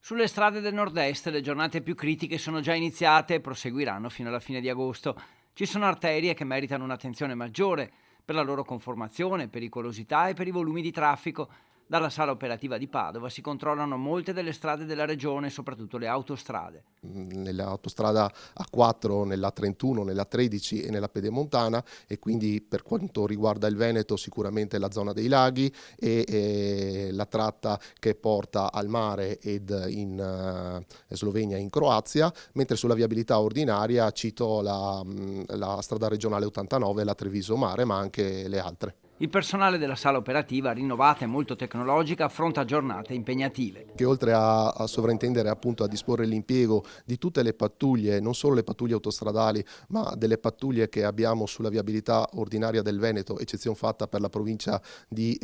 Sulle strade del nord-est le giornate più critiche sono già iniziate e proseguiranno fino alla fine di agosto. Ci sono arterie che meritano un'attenzione maggiore per la loro conformazione, pericolosità e per i volumi di traffico. Dalla sala operativa di Padova si controllano molte delle strade della regione, soprattutto le autostrade. Nell'autostrada A4, nella 31, nella 13 e nella Pedemontana, e quindi per quanto riguarda il Veneto sicuramente la zona dei laghi e la tratta che porta al mare ed in Slovenia e in Croazia, mentre sulla viabilità ordinaria cito la strada regionale 89, la Treviso Mare, ma anche le altre. Il personale della sala operativa, rinnovata e molto tecnologica, affronta giornate impegnative. Che oltre a sovrintendere, appunto, a disporre l'impiego di tutte le pattuglie, non solo le pattuglie autostradali, ma delle pattuglie che abbiamo sulla viabilità ordinaria del Veneto, eccezione fatta per la provincia di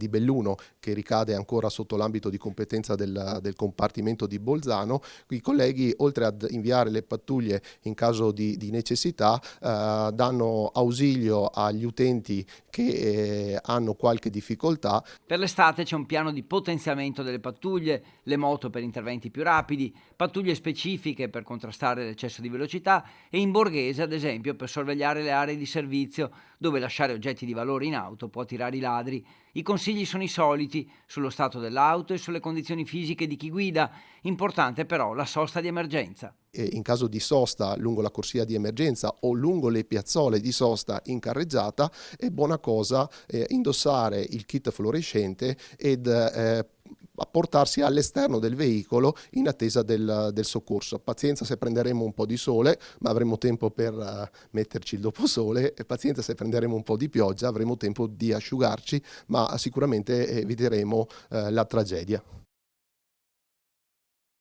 Belluno, che ricade ancora sotto l'ambito di competenza del compartimento di Bolzano. I colleghi, oltre ad inviare le pattuglie in caso di necessità, danno ausilio agli utenti che hanno qualche difficoltà. Per l'estate c'è un piano di potenziamento delle pattuglie, le moto per interventi più rapidi, pattuglie specifiche per contrastare l'eccesso di velocità e in borghese, ad esempio, per sorvegliare le aree di servizio dove lasciare oggetti di valore in auto può attirare i ladri. I consigli sono i soliti sullo stato dell'auto e sulle condizioni fisiche di chi guida. Importante però la sosta di emergenza. In caso di sosta lungo la corsia di emergenza o lungo le piazzole di sosta in carreggiata, è buona cosa indossare il kit fluorescente ed portarsi all'esterno del veicolo in attesa del soccorso. Pazienza se prenderemo un po' di sole, ma avremo tempo per metterci il doposole, e pazienza se prenderemo un po' di pioggia, avremo tempo di asciugarci, ma sicuramente eviteremo la tragedia.